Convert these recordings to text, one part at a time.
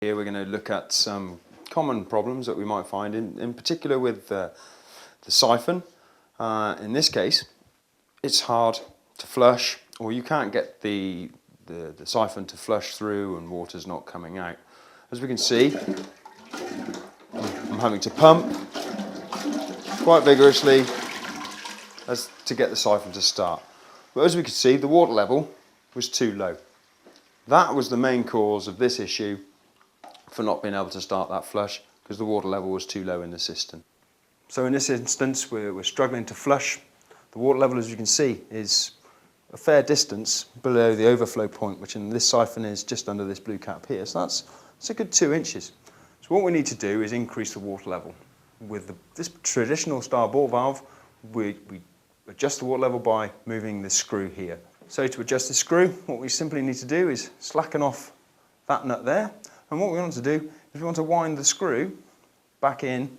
Here we're going to look at some common problems that we might find, in particular with the siphon. In this case, it's hard to flush, or you can't get the siphon to flush through and water's not coming out. As we can see, I'm having to pump quite vigorously to get the siphon to start. But as we can see, the water level was too low. That was the main cause of this issue for not being able to start that flush, because the water level was too low in the cistern. So in this instance, we're struggling to flush. The water level, as you can see, is a fair distance below the overflow point, which in this siphon is just under this blue cap here. So that's a good 2 inches. So what we need to do is increase the water level. With this traditional style ball valve, we adjust the water level by moving the screw here. So to adjust the screw, what we simply need to do is slacken off that nut there. And what we want to do is we want to wind the screw back in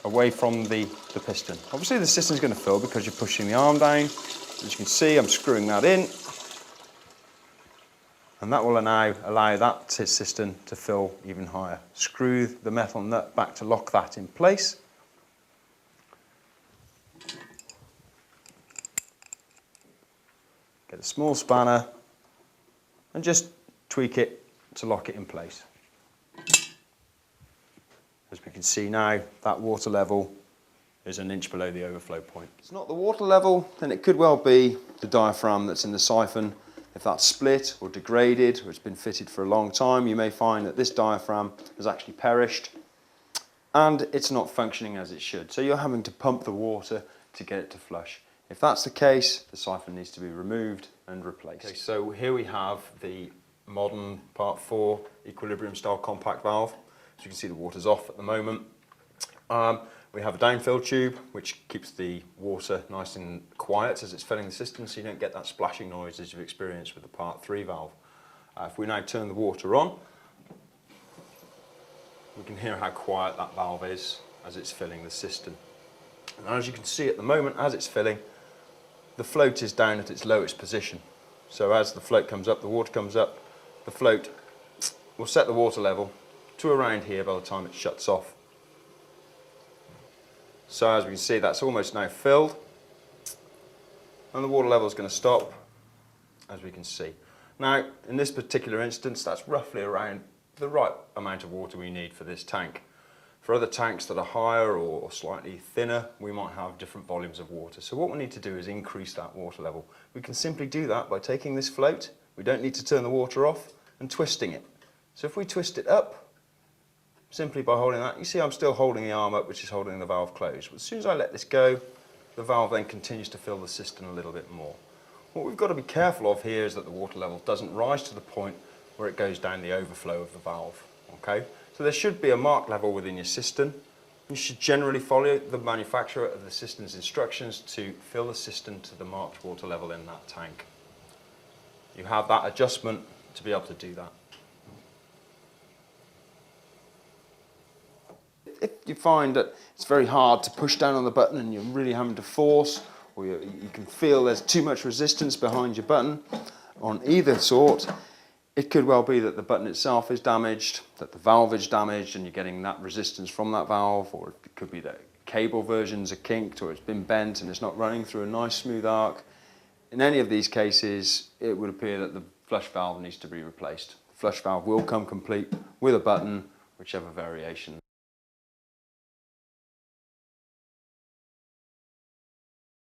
away from the piston. Obviously the cistern is going to fill because you're pushing the arm down. As you can see, I'm screwing that in. And that will now allow that cistern to fill even higher. Screw the metal nut back to lock that in place. Get a small spanner and just tweak it to lock it in place. As we can see now, that water level is 1 inch below the overflow point. If it's not the water level, then it could well be the diaphragm that's in the siphon. If that's split or degraded, or it's been fitted for a long time, you may find that this diaphragm has actually perished and it's not functioning as it should. So you're having to pump the water to get it to flush. If that's the case, the siphon needs to be removed and replaced. Okay, so here we have the modern Part 4 equilibrium style compact valve. As you can see, the water's off at the moment. We have a downfill tube which keeps the water nice and quiet as it's filling the cistern, so you don't get that splashing noise as you've experienced with the Part 3 valve. If we now turn the water on, we can hear how quiet that valve is as it's filling the cistern. And as you can see at the moment, as it's filling, the float is down at its lowest position. So as the float comes up, the water comes up, the float will set the water level to around here by the time it shuts off. So as we can see, that's almost now filled, and the water level is going to stop, as we can see. Now, in this particular instance, that's roughly around the right amount of water we need for this tank. For other tanks that are higher or slightly thinner, we might have different volumes of water. So what we need to do is increase that water level. We can simply do that by taking this float, we don't need to turn the water off, and twisting it. So if we twist it up, simply by holding that, you see I'm still holding the arm up, which is holding the valve closed. But as soon as I let this go, the valve then continues to fill the cistern a little bit more. What we've got to be careful of here is that the water level doesn't rise to the point where it goes down the overflow of the valve. Okay? So there should be a marked level within your cistern. You should generally follow the manufacturer of the cistern's instructions to fill the cistern to the marked water level in that tank. You have that adjustment to be able to do that. If you find that it's very hard to push down on the button and you're really having to force, or you can feel there's too much resistance behind your button on either sort, it could well be that the button itself is damaged, that the valve is damaged and you're getting that resistance from that valve, or it could be that cable versions are kinked or it's been bent and it's not running through a nice smooth arc. In any of these cases, it would appear that the flush valve needs to be replaced. The flush valve will come complete with a button, whichever variation.